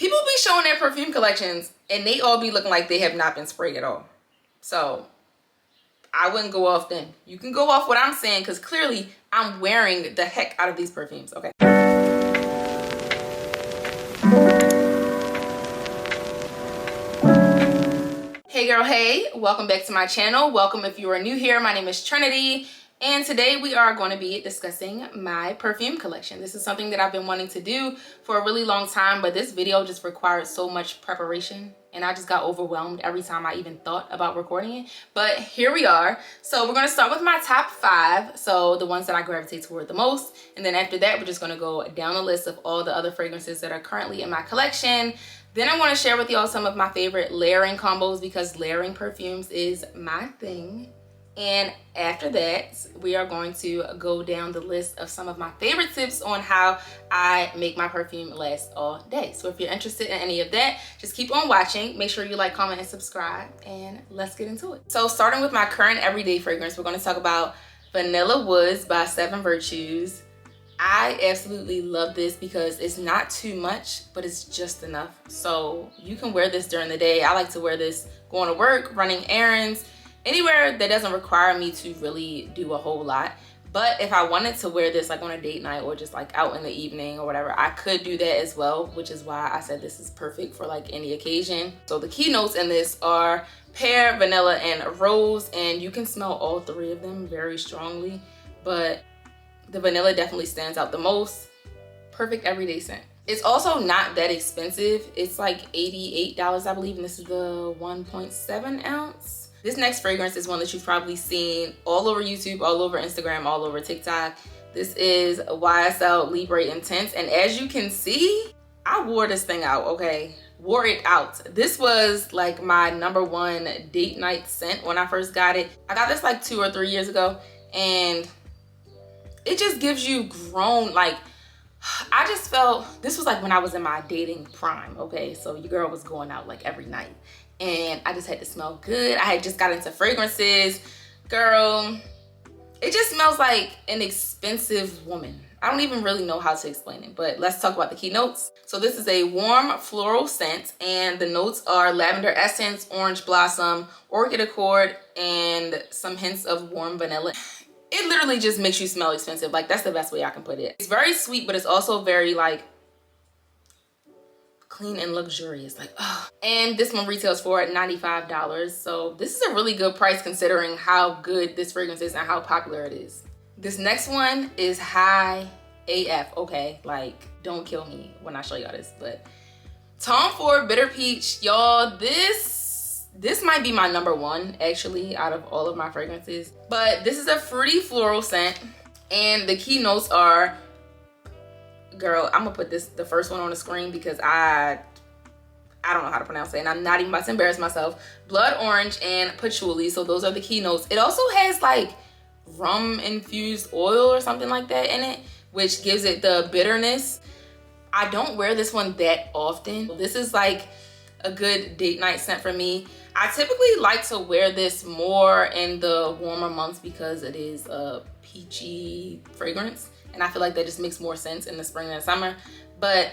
People be showing their perfume collections and they all be looking like they have not been sprayed at all. So I wouldn't go off then. You can go off what I'm saying because clearly I'm wearing the heck out of these perfumes, okay? Hey girl, hey, welcome back to my channel. Welcome if you are new here. My name is Trinity, and today we are going to be discussing my perfume collection. This is something that I've been wanting to do for a really long time, but this video just required so much preparation and I just got overwhelmed every time I even thought about recording it. But here we are. So we're going to start with my top 5, so the ones that I gravitate toward the most, and then after that we're just going to go down the list of all the other fragrances that are currently in my collection. Then I want to share with y'all some of my favorite layering combos because layering perfumes is my thing. And after that, we are going to go down the list of some of my favorite tips on how I make my perfume last all day. So if you're interested in any of that, just keep on watching. Make sure you like, comment, and subscribe, and let's get into it. So starting with my current everyday fragrance, we're going to talk about Vanilla Woods by 7 Virtues. I absolutely love this because it's not too much, but it's just enough. So you can wear this during the day. I like to wear this going to work, running errands, anywhere that doesn't require me to really do a whole lot. But if I wanted to wear this like on a date night or just like out in the evening or whatever, I could do that as well, which is why I said this is perfect for like any occasion. So the key notes in this are pear, vanilla, and rose, and you can smell all 3 of them very strongly, but the vanilla definitely stands out the most. Perfect everyday scent. It's also not that expensive. It's like $88, I believe, and this is the 1.7 ounce. This next fragrance is one that you've probably seen all over YouTube, all over Instagram, all over TikTok. This is YSL Libre Intense, and as you can see, I wore this thing out, okay? Wore it out. This was like my #1 date night scent when I first got it. I got this like 2 or 3 years ago, and it just gives you grown, like, I just felt, this was like when I was in my dating prime, okay? So your girl was going out like every night, and I just had to smell good. I had just got into fragrances. Girl, it just smells like an expensive woman. I don't even really know how to explain it, but let's talk about the key notes. So this is a warm floral scent, and the notes are lavender essence, orange blossom, orchid accord, and some hints of warm vanilla. It literally just makes you smell expensive. Like, that's the best way I can put it. It's very sweet, but it's also very like clean and luxurious, like, oh. And this one retails for $95. So this is a really good price considering how good this fragrance is and how popular it is. This next one is high AF, okay? Like, don't kill me when I show y'all this, but Tom Ford Bitter Peach, y'all, this might be my #1 actually out of all of my fragrances, but this is a fruity floral scent, and the key notes are, girl, I'm gonna put the first one on the screen because I don't know how to pronounce it, and I'm not even about to embarrass myself. Blood orange and patchouli, so those are the key notes. It also has like rum infused oil or something like that in it, which gives it the bitterness. I don't wear this one that often. This is like a good date night scent for me. I typically like to wear this more in the warmer months because it is a peachy fragrance, and I feel like that just makes more sense in the spring and summer. But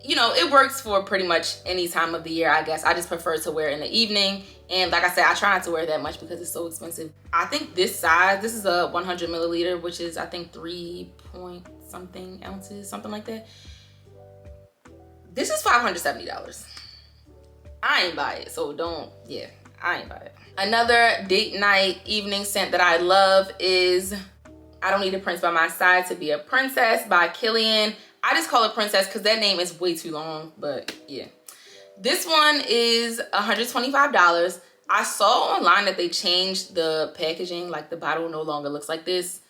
you know, it works for pretty much any time of the year, I guess. I just prefer to wear it in the evening, and like I said, I try not to wear that much because it's so expensive. I think this size, this is a 100 milliliter, which is I think 3 point something ounces, something like that. This is $570. I ain't buy it, so don't, yeah, I ain't buy it. Another date night evening scent that I love is I Don't Need a Prince by My Side to Be a Princess by Kilian. I just call it Princess because that name is way too long, but yeah. This one is $125. I saw online that they changed the packaging, like the bottle no longer looks like this,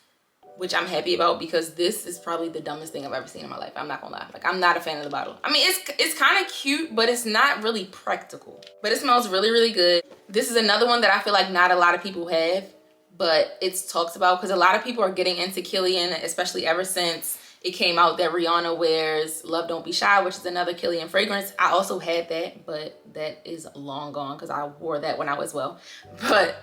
which I'm happy about because this is probably the dumbest thing I've ever seen in my life. I'm not gonna lie. Like, I'm not a fan of the bottle. I mean, it's kind of cute, but it's not really practical. But it smells really, really good. This is another one that I feel like not a lot of people have, but it's talked about because a lot of people are getting into Kilian, especially ever since it came out that Rihanna wears Love Don't Be Shy, which is another Kilian fragrance. I also had that, but that is long gone because I wore that when I was well. But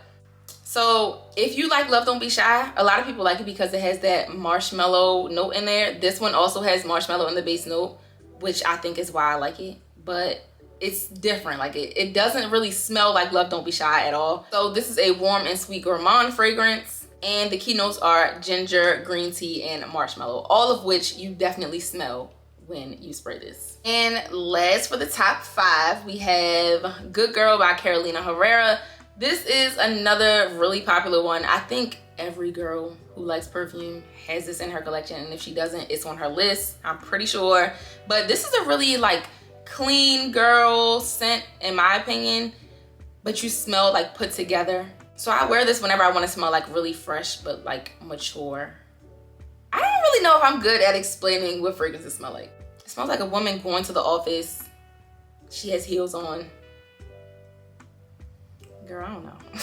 so if you like Love Don't Be Shy, a lot of people like it because it has that marshmallow note in there. This one also has marshmallow in the base note, which I think is why I like it. but it's different. Like it doesn't really smell like Love Don't Be Shy at all. So this is a warm and sweet gourmand fragrance, and the key notes are ginger, green tea, and marshmallow, all of which you definitely smell when you spray this. And last for the top 5, we have Good Girl by Carolina Herrera. This is another really popular one. I think every girl who likes perfume has this in her collection, and if she doesn't, it's on her list, I'm pretty sure. But this is a really like clean girl scent in my opinion, but you smell like put together. So I wear this whenever I want to smell like really fresh but like mature. I don't really know if I'm good at explaining what fragrances smell like. It smells like a woman going to the office. She has heels on. Girl, I don't know.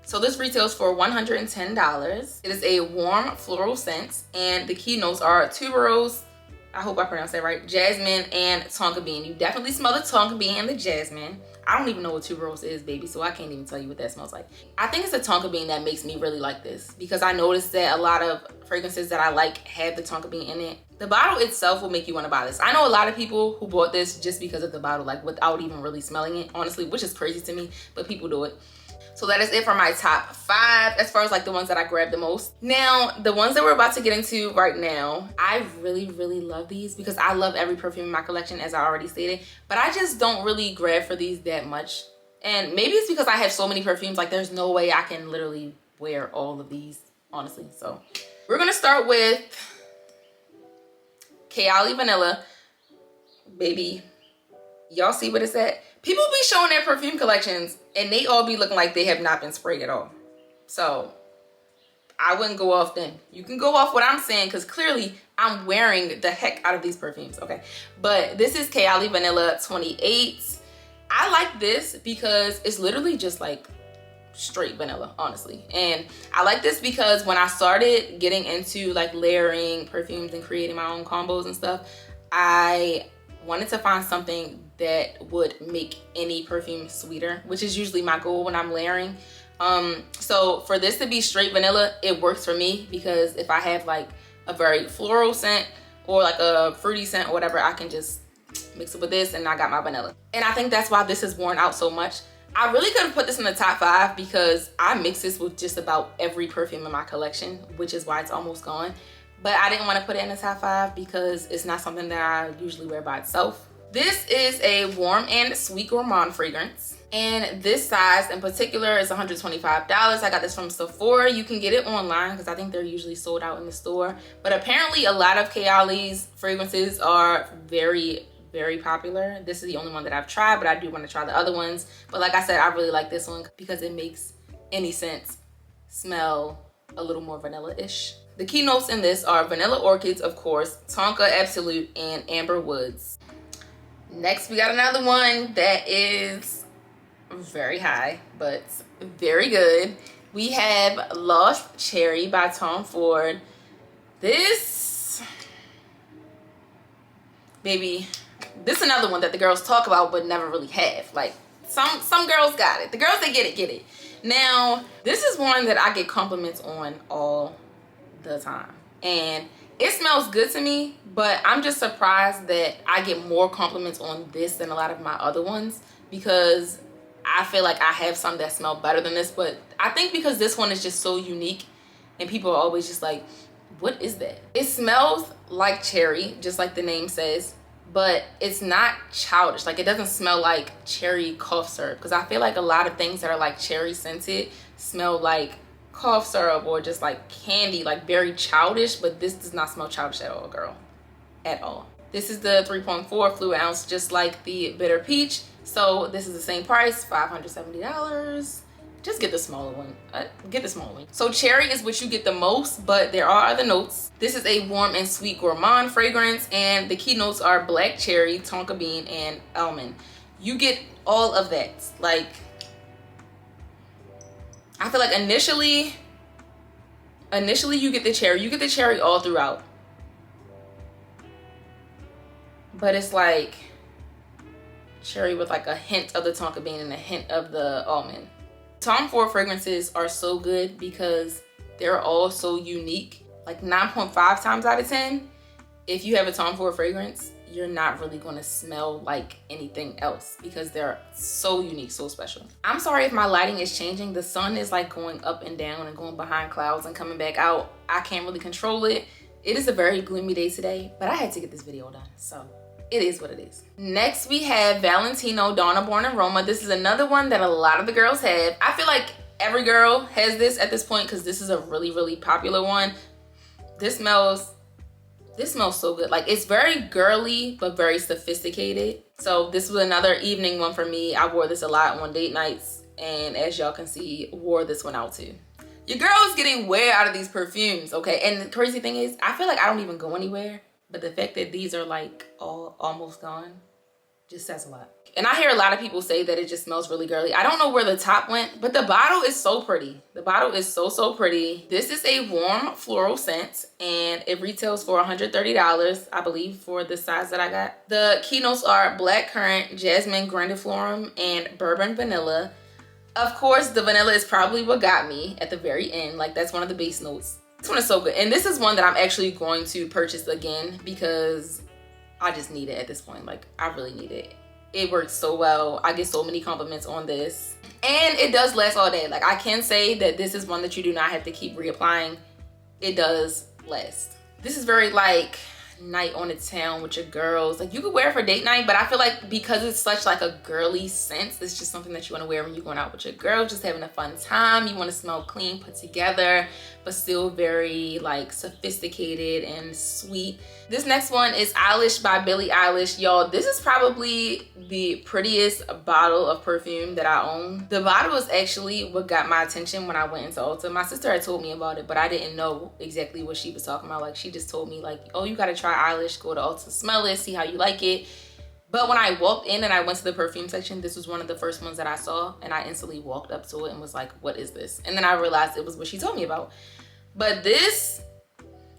So this retails for $110. It is a warm floral scent, and the key notes are tuberose, I hope I pronounced that right, jasmine, and tonka bean. You definitely smell the tonka bean and the jasmine. I don't even know what tuberose is, baby, so I can't even tell you what that smells like. I think it's the tonka bean that makes me really like this, because I noticed that a lot of fragrances that I like have the tonka bean in it. The bottle itself will make you want to buy this. I know a lot of people who bought this just because of the bottle, like without even really smelling it, honestly, which is crazy to me, but people do it. So that is it for my top 5 as far as like the ones that I grabbed the most. Now, the ones that we're about to get into right now, I really love these because I love every perfume in my collection, as I already stated, but I just don't really grab for these that much. And maybe it's because I have so many perfumes, like there's no way I can literally wear all of these, honestly. So we're gonna start with Kayali Vanilla. Baby, y'all see what it's at? People be showing their perfume collections and they all be looking like they have not been sprayed at all. So I wouldn't go off then. You can go off what I'm saying, because clearly I'm wearing the heck out of these perfumes, okay? But this is Kayali Vanilla 28. I like this because it's literally just like straight vanilla, honestly. And I like this because when I started getting into like layering perfumes and creating my own combos and stuff, I wanted to find something that would make any perfume sweeter, which is usually my goal when I'm layering. So for this to be straight vanilla, it works for me, because if I have like a very floral scent or like a fruity scent or whatever, I can just mix it with this and I got my vanilla. And I think that's why this is worn out so much. I really could have put this in the top 5 because I mix this with just about every perfume in my collection, which is why it's almost gone. But I didn't want to put it in the top 5 because it's not something that I usually wear by itself. This is a warm and sweet gourmand fragrance, and this size in particular is $125. I got this from Sephora. You can get it online because I think they're usually sold out in the store. But apparently a lot of Kayali's fragrances are very popular. This is the only one that I've tried, but I do want to try the other ones. But like I said, I really like this one because it makes any scent smell a little more vanilla-ish. The key notes in this are vanilla orchids, of course, tonka absolute, and amber woods. Next, we got another one that is very high, but very good. We have Lost Cherry by Tom Ford. This, baby, this is another one that the girls talk about but never really have. Like some girls got it. The girls that get it. Now, this is one that I get compliments on all the time. And it smells good to me, but I'm just surprised that I get more compliments on this than a lot of my other ones, because I feel like I have some that smell better than this. But I think because this one is just so unique and people are always just like, what is that? It smells like cherry, just like the name says, but it's not childish. Like, it doesn't smell like cherry cough syrup, because I feel like a lot of things that are like cherry scented smell like cough syrup or just like candy, like very childish. But this does not smell childish at all, girl, at all. This is the 3.4 fluid ounce, just like the bitter peach. So this is the same price, $570. Just get the smaller one. Get the smaller one. So cherry is what you get the most, but there are other notes. This is a warm and sweet gourmand fragrance, and the key notes are black cherry, tonka bean, and almond. You get all of that. Like, I feel like initially you get the cherry. You get the cherry all throughout. But it's like cherry with like a hint of the tonka bean and a hint of the almond. Tom Ford fragrances are so good because they're all so unique. Like 9.5 times out of 10, if you have a Tom Ford fragrance, you're not really going to smell like anything else because they're so unique, so special. I'm sorry if my lighting is changing. The sun is like going up and down and going behind clouds and coming back out. I can't really control it. It is a very gloomy day today, but I had to get this video done, so it is what it is. Next, we have Valentino Donna Born Aroma. This is another one that a lot of the girls have. I feel like every girl has this at this point because this is a really, really popular one. This smells so good. Like, it's very girly, but very sophisticated. So this was another evening one for me. I wore this a lot on date nights, and as y'all can see, wore this one out too. Your girl is getting way out of these perfumes, okay? And the crazy thing is, I feel like I don't even go anywhere, but the fact that these are like all almost gone just says a lot. And I hear a lot of people say that it just smells really girly. I don't know where the top went, but the bottle is so pretty. The bottle is so pretty. This is a warm floral scent, and it retails for $130, I believe, for the size that I got. The keynotes are black currant, jasmine grandiflorum, and bourbon vanilla. Of course, the vanilla is probably what got me at the very end. Like, that's one of the base notes. This one is so good. And this is one that I'm actually going to purchase again because I just need it at this point. Like, I really need it. It works so well. I get so many compliments on this. And it does last all day. Like, I can say that this is one that you do not have to keep reapplying. It does last. This is very like night on the town with your girls. Like, you could wear it for date night, but I feel like because it's such like a girly scent, it's just something that you want to wear when you're going out with your girls, just having a fun time. You want to smell clean, put together, but still very like sophisticated and sweet. This next one is Eilish by Billie Eilish. Y'all, this is probably the prettiest bottle of perfume that I own. The bottle is actually what got my attention when I went into Ulta. My sister had told me about it, but I didn't know exactly what she was talking about. Like, she just told me like, oh, you gotta try Eilish, go to Ulta, smell it, see how you like it. But when I walked in and I went to the perfume section, this was one of the first ones that I saw, and I instantly walked up to it and was like, what is this? And then I realized it was what she told me about. But this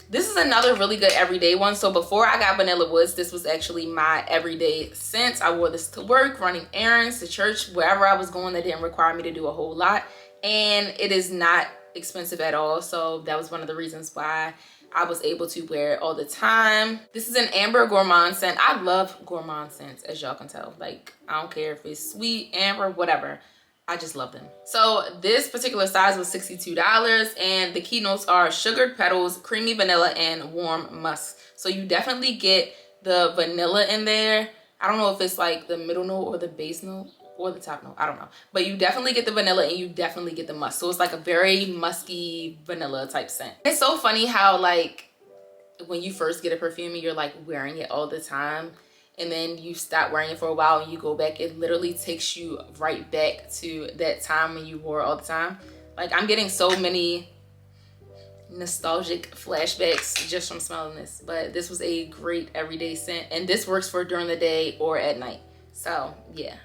is another really good everyday one. So before I got Vanilla Woods, this was actually my everyday scent. I wore this to work, running errands, to church, wherever I was going that didn't require me to do a whole lot. And it is not expensive at all. So that was one of the reasons why I was able to wear it all the time. This is an amber gourmand scent. I love gourmand scents, as y'all can tell. Like, I don't care if it's sweet, amber, whatever. I just love them. So this particular size was $62, and the keynotes are sugared petals, creamy vanilla, and warm musk. So you definitely get the vanilla in there. I don't know if it's like the middle note or the base note or the top note, I don't know. But you definitely get the vanilla and you definitely get the musk. So it's like a very musky vanilla type scent. It's so funny how like when you first get a perfume and you're like wearing it all the time, and then you stop wearing it for a while and you go back, it literally takes you right back to that time when you wore it all the time. Like, I'm getting so many nostalgic flashbacks just from smelling this. But this was a great everyday scent, and this works for during the day or at night. So yeah.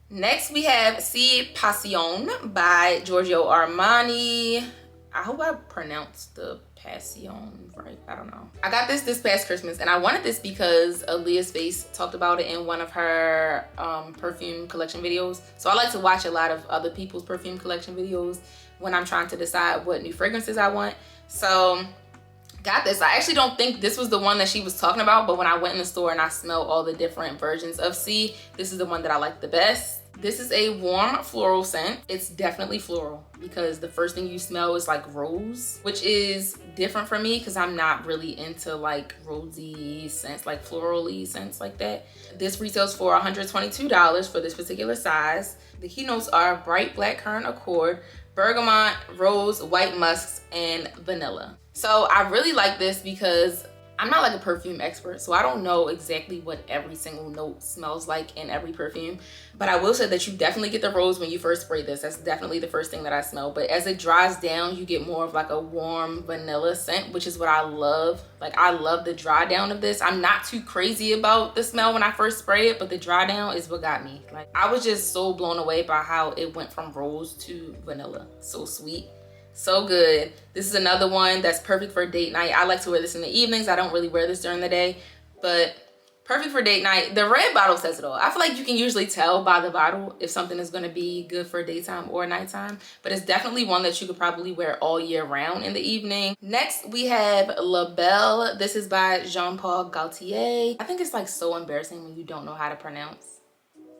Next we have Si Passion by Giorgio Armani. I hope I pronounced the Passion right. I don't know. I got this past Christmas, and I wanted this because Aaliyah's Face talked about it in one of her perfume collection videos. So I like to watch a lot of other people's perfume collection videos when I'm trying to decide what new fragrances I want. So got this. I actually don't think this was the one that she was talking about, but when I went in the store and I smelled all the different versions of C, this is the one that I like the best. This is a warm floral scent. It's definitely floral because the first thing you smell is like rose, which is different for me because I'm not really into like rosy scents, like florally scents like that. This retails for $122 for this particular size. The keynotes are bright black currant accord, bergamot, rose, white musks, and vanilla. So I really like this because I'm not like a perfume expert, so I don't know exactly what every single note smells like in every perfume. But I will say that you definitely get the rose when you first spray this. That's definitely the first thing that I smell. But as it dries down, you get more of like a warm vanilla scent, which is what I love. Like, I love the dry down of this. I'm not too crazy about the smell when I first spray it, but the dry down is what got me. Like, I was just so blown away by how it went from rose to vanilla. So sweet. So good. This is another one that's perfect for date night. I like to wear this in the evenings. I don't really wear this during the day, but Perfect for date night. The red bottle says it all. I feel like you can usually tell by the bottle if something is going to be good for daytime or nighttime, but it's definitely one that you could probably wear all year round in the evening. Next, we have La Belle. This is by Jean-Paul Gaultier. I think it's like so embarrassing when you don't know how to pronounce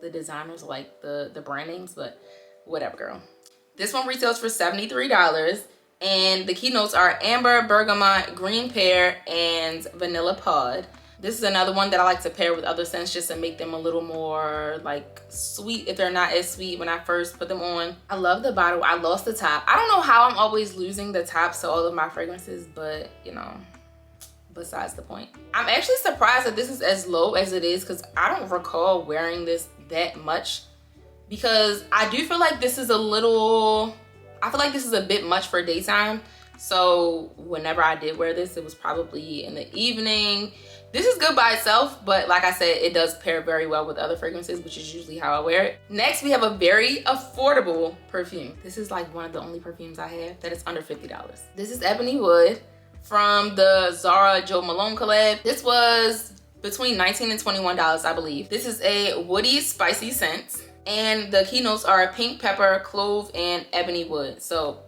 the designers, like the brand names, but whatever, girl. This one retails for $73, and the key notes are amber, bergamot, green pear, and vanilla pod. This is another one that I like to pair with other scents just to make them a little more like sweet if they're not as sweet when I first put them on. I love the bottle. I lost the top. I don't know how I'm always losing the tops to all of my fragrances, but you know, besides the point. I'm actually surprised that this is as low as it is because I don't recall wearing this that much, because I do feel like this is I feel like this is a bit much for daytime. So whenever I did wear this, it was probably in the evening. This is good by itself, but like I said, it does pair very well with other fragrances, which is usually how I wear it. Next, we have a very affordable perfume. This is like one of the only perfumes I have that is under $50. This is Ebony Wood from the Zara Jo Malone collab. This was between $19 and $21, I believe. This is a woody, spicy scent, and the key notes are pink pepper, clove, and ebony wood. So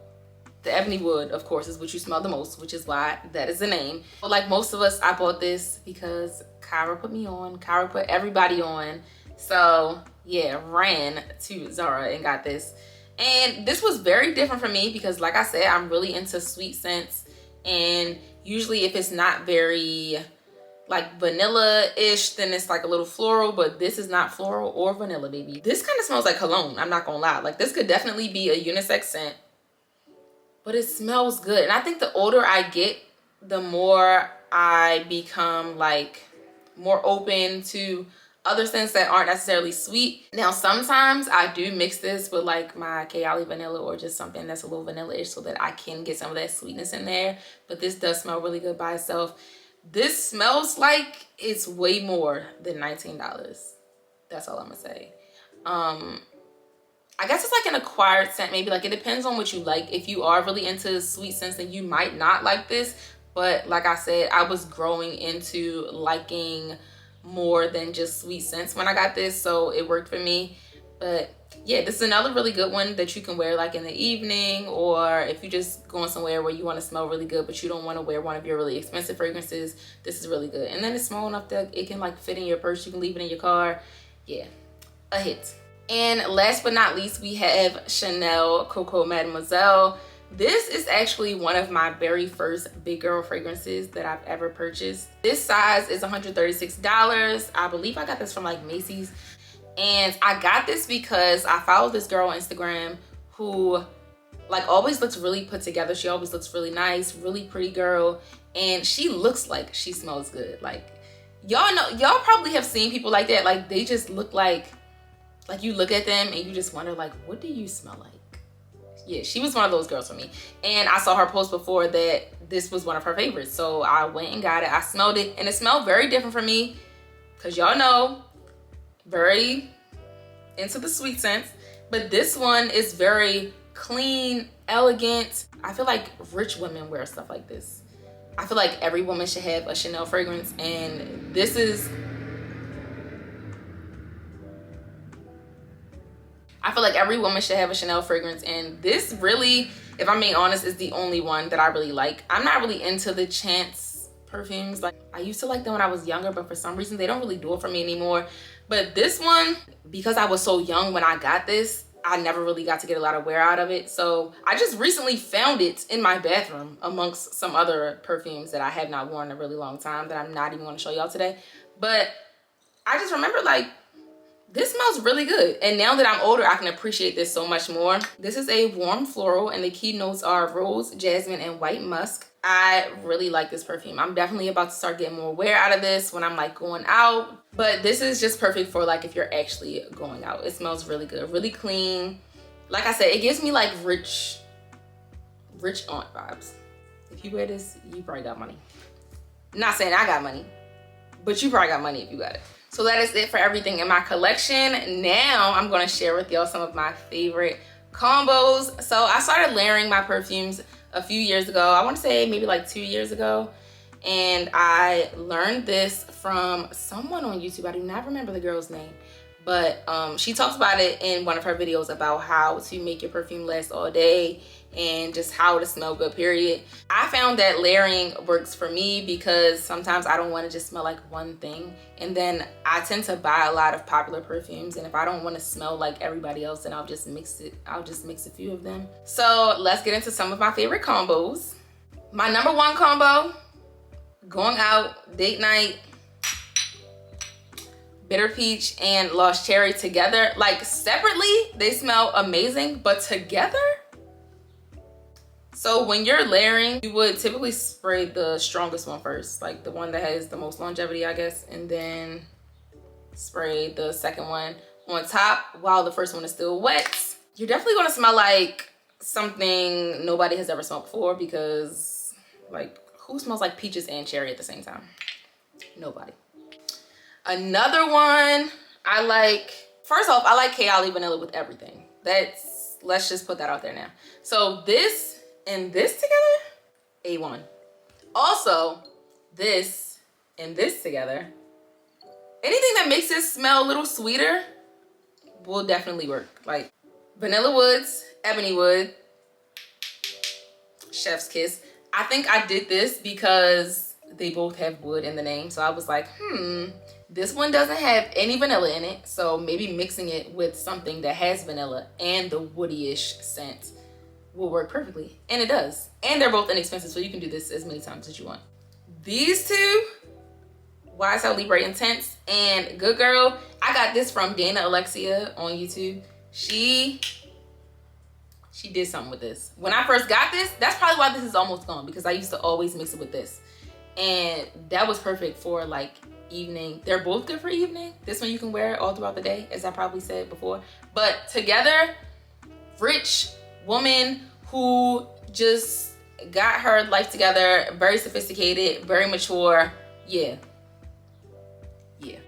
the ebony wood, of course, is what you smell the most, which is why that is the name. But like most of us, I bought this because Kyra put me on. Kyra put everybody on. So yeah, ran to Zara and got this. And this was very different for me because like I said, I'm really into sweet scents. And usually if it's not very like vanilla-ish, then it's like a little floral, but this is not floral or vanilla, baby. This kind of smells like cologne, I'm not gonna lie. Like this could definitely be a unisex scent, but it smells good. And I think the older I get, the more I become like more open to other scents that aren't necessarily sweet. Now, sometimes I do mix this with like my Kayali vanilla or just something that's a little vanilla-ish so that I can get some of that sweetness in there. But this does smell really good by itself. This smells like it's way more than $19. That's all I'm gonna say. I guess it's like an acquired scent, maybe. Like it depends on what you like. If you are really into sweet scents, then you might not like this. But like I said, I was growing into liking more than just sweet scents when I got this, so it worked for me. But yeah, this is another really good one that you can wear like in the evening, or if you're just going somewhere where you want to smell really good but you don't want to wear one of your really expensive fragrances, this is really good. And then it's small enough that it can like fit in your purse. You can leave it in your car. Yeah, a hit. And last but not least, we have Chanel Coco Mademoiselle. This is actually one of my very first big girl fragrances that I've ever purchased. This size is $136. I believe I got this from like Macy's. And I got this because I follow this girl on Instagram who like always looks really put together. She always looks really nice, really pretty girl. And she looks like she smells good. Like y'all know, y'all probably have seen people like that. Like they just look like you look at them and you just wonder like, what do you smell like? Yeah, she was one of those girls for me. And I saw her post before that this was one of her favorites. So I went and got it. I smelled it and it smelled very different for me because y'all know, very into the sweet scents. But this one is very clean, elegant. I feel like rich women wear stuff like this. I feel like every woman should have a Chanel fragrance, and this is, I feel like every woman should have a Chanel fragrance, and this really, if I'm being honest, is the only one that I really like. I'm not really into the Chance perfumes. Like I used to like them when I was younger, but for some reason they don't really do it for me anymore. But this one, because I was so young when I got this, I never really got to get a lot of wear out of it. So I just recently found it in my bathroom amongst some other perfumes that I have not worn in a really long time that I'm not even going to show y'all today. But I just remember like, this smells really good. And now that I'm older, I can appreciate this so much more. This is a warm floral and the key notes are rose, jasmine, and white musk. I really like this perfume. I'm definitely about to start getting more wear out of this when I'm like going out. But this is just perfect for like if you're actually going out. It smells really good, really clean. Like I said, it gives me like rich aunt vibes. If you wear this, you probably got money. Not saying I got money, but you probably got money if you got it. So that is it for everything in my collection. Now I'm gonna share with y'all some of my favorite combos. So I started layering my perfumes a few years ago. I wanna say maybe like 2 years ago. And I learned this from someone on YouTube. I do not remember the girl's name, but she talks about it in one of her videos about how to make your perfume last all day and just how to smell good, period. I found that layering works for me because sometimes I don't want to just smell like one thing, and then I tend to buy a lot of popular perfumes, and if I don't want to smell like everybody else, then I'll just mix a few of them. So let's get into some of my favorite combos. My number one combo, going out, date night, bitter peach and lost cherry together. Like separately, they smell amazing, but together. So when you're layering, you would typically spray the strongest one first, like the one that has the most longevity, I guess, and then spray the second one on top while the first one is still wet. You're definitely gonna smell like something nobody has ever smelled before, because like, who smells like peaches and cherry at the same time? Nobody. Another one I like, first off, I like Kayali vanilla with everything. Let's just put that out there now. So this and this together, A1. Also, this and this together, anything that makes it smell a little sweeter will definitely work. Like Vanilla Woods, Ebony Wood, Chef's Kiss. I think I did this because they both have wood in the name. So I was like, this one doesn't have any vanilla in it. So maybe mixing it with something that has vanilla and the woody-ish scent will work perfectly. And it does. And they're both inexpensive, so you can do this as many times as you want. These two, YSL Libre Intense and Good Girl. I got this from Dana Alexia on YouTube. She did something with this. When I first got this, that's probably why this is almost gone, because I used to always mix it with this. And that was perfect for like evening. They're both good for evening. This one you can wear all throughout the day, as I probably said before. But together, rich woman who just got her life together, very sophisticated, very mature. Yeah.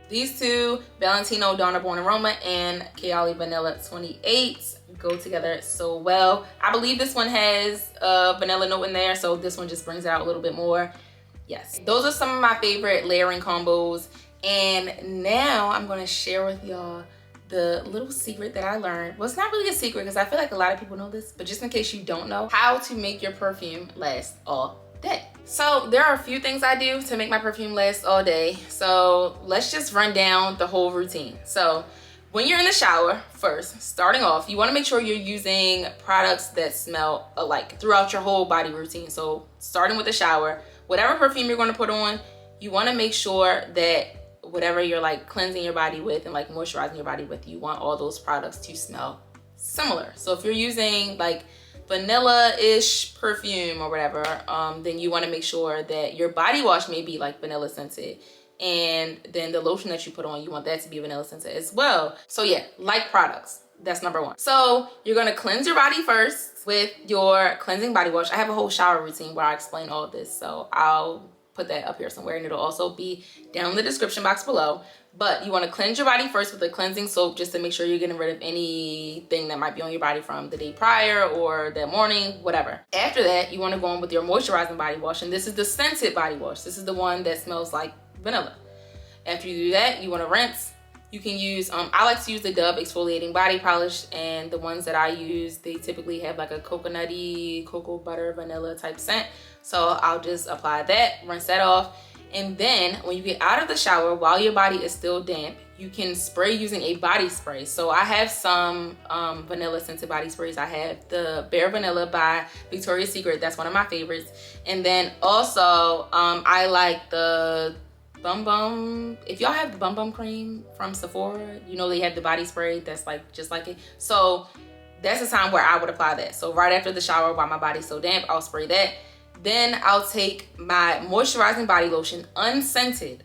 These two, Valentino Donna Born Aroma and Kayali Vanilla 28, go together so well. I believe this one has a vanilla note in there, so this one just brings it out a little bit more. Yes, those are some of my favorite layering combos. And now I'm gonna share with y'all the little secret that I learned. Well, it's not really a secret because I feel like a lot of people know this, but just in case you don't know, how to make your perfume last all day. So there are a few things I do to make my perfume last all day. So let's just run down the whole routine. So when you're in the shower, first, starting off, you wanna make sure you're using products that smell alike throughout your whole body routine. So starting with the shower, whatever perfume you're gonna put on, you wanna make sure that whatever you're like cleansing your body with and like moisturizing your body with, you want all those products to smell similar. So if you're using like vanilla-ish perfume or whatever, then you want to make sure that your body wash may be like vanilla scented, and then the lotion that you put on, you want that to be vanilla scented as well. So yeah, like products, that's number one. So you're going to cleanse your body first with your cleansing body wash. I have a whole shower routine where I explain all of this, so I'll put that up here somewhere, and it'll also be down in the description box below. But you want to cleanse your body first with a cleansing soap, just to make sure you're getting rid of anything that might be on your body from the day prior or that morning, whatever. After that, you want to go on with your moisturizing body wash, and this is the scented body wash. This is the one that smells like vanilla. After you do that, you want to rinse. You can use, I like to use the Dove exfoliating body polish, and the ones that I use, they typically have like a coconutty, cocoa butter, vanilla type scent. So I'll just apply that, rinse that off. And then when you get out of the shower, while your body is still damp, you can spray using a body spray. So I have some vanilla scented body sprays. I have the Bare Vanilla by Victoria's Secret. That's one of my favorites. And then also I like the Bum Bum. If y'all have the Bum Bum cream from Sephora, you know they have the body spray that's like just like it. So that's the time where I would apply that. So right after the shower, while my body's so damp, I'll spray that. Then I'll take my moisturizing body lotion, unscented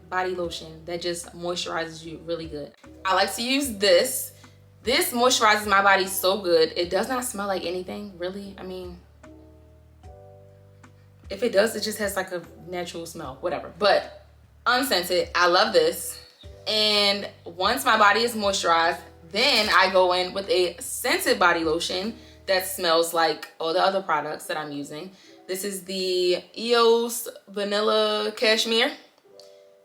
body lotion that just moisturizes you really good. I like to use this. This moisturizes my body so good. It does not smell like anything, really. I mean, if it does, it just has like a natural smell, whatever. But unscented, I love this. And once my body is moisturized, then I go in with a scented body lotion that smells like all the other products that I'm using. This is the EOS Vanilla Cashmere.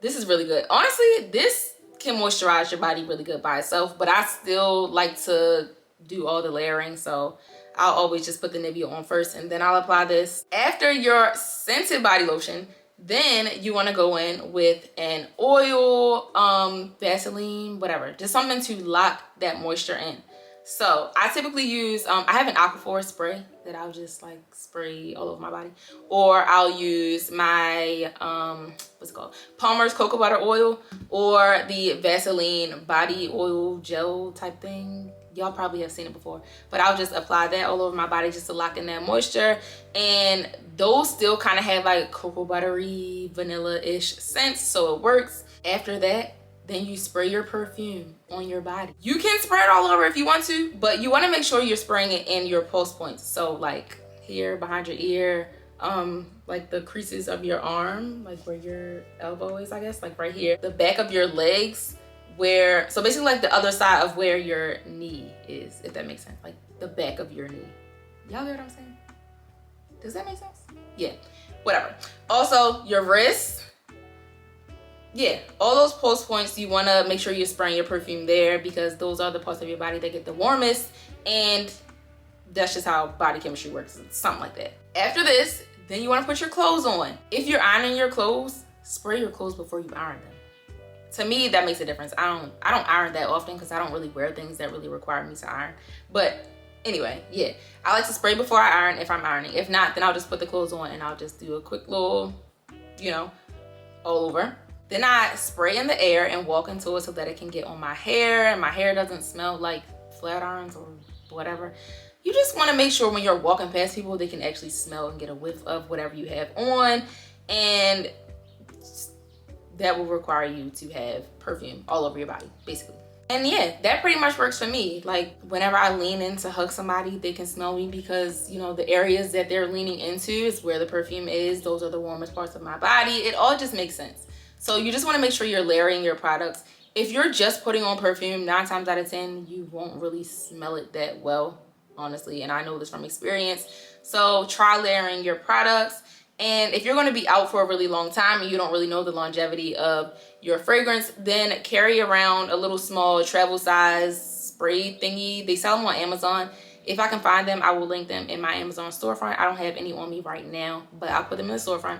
This is really good. Honestly, this can moisturize your body really good by itself, but I still like to do all the layering, so I'll always just put the Nivea on first and then I'll apply this. After your scented body lotion, then you want to go in with an oil, Vaseline, whatever, just something to lock that moisture in. So I typically use, I have an Aquaphor spray that I'll just like spray all over my body, or I'll use my, what's it called? Palmer's Cocoa Butter Oil, or the Vaseline body oil gel type thing. Y'all probably have seen it before, but I'll just apply that all over my body just to lock in that moisture. And those still kind of have like cocoa buttery, vanilla-ish scents, so it works. After that, then you spray your perfume on your body. You can spray it all over if you want to, but you want to make sure you're spraying it in your pulse points. So like here behind your ear, like the creases of your arm, like where your elbow is, I guess, like right here, the back of your legs, where, so basically like the other side of where your knee is, if that makes sense, like the back of your knee. Y'all get what I'm saying? Does that make sense? Yeah, whatever. Also your wrists. Yeah, all those pulse points, you want to make sure you're spraying your perfume there, because those are the parts of your body that get the warmest, and that's just how body chemistry works. It's something like that. After this, then you want to put your clothes on. If you're ironing your clothes, spray your clothes before you iron them. To me, that makes a difference. I don't iron that often because I don't really wear things that really require me to iron. But anyway, yeah, I like to spray before I iron if I'm ironing. If not, then I'll just put the clothes on and I'll just do a quick little, you know, all over. Then I spray in the air and walk into it so that it can get on my hair and my hair doesn't smell like flat irons or whatever. You just want to make sure when you're walking past people, they can actually smell and get a whiff of whatever you have on. And that will require you to have perfume all over your body, basically. And yeah, that pretty much works for me. Like whenever I lean in to hug somebody, they can smell me because, you know, the areas that they're leaning into is where the perfume is. Those are the warmest parts of my body. It all just makes sense. So you just want to make sure you're layering your products. If you're just putting on perfume, 9 times out of 10, you won't really smell it that well, honestly. And I know this from experience. So try layering your products. And if you're going to be out for a really long time and you don't really know the longevity of your fragrance, then carry around a little small travel size spray thingy. They sell them on Amazon. If I can find them, I will link them in my Amazon storefront. I don't have any on me right now, but I'll put them in the storefront.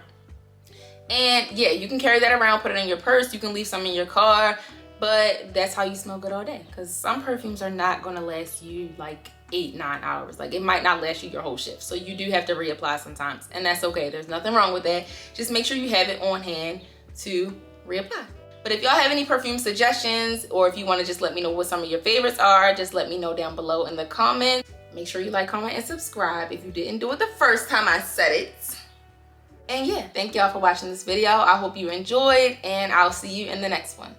And yeah, you can carry that around, put it in your purse. You can leave some in your car, but that's how you smell good all day. Because some perfumes are not going to last you like 8-9 hours. Like it might not last you your whole shift. So you do have to reapply sometimes, and that's okay. There's nothing wrong with that. Just make sure you have it on hand to reapply. But if y'all have any perfume suggestions, or if you want to just let me know what some of your favorites are, just let me know down below in the comments. Make sure you like, comment, and subscribe if you didn't do it the first time I said it. And yeah, thank y'all for watching this video. I hope you enjoyed, and I'll see you in the next one.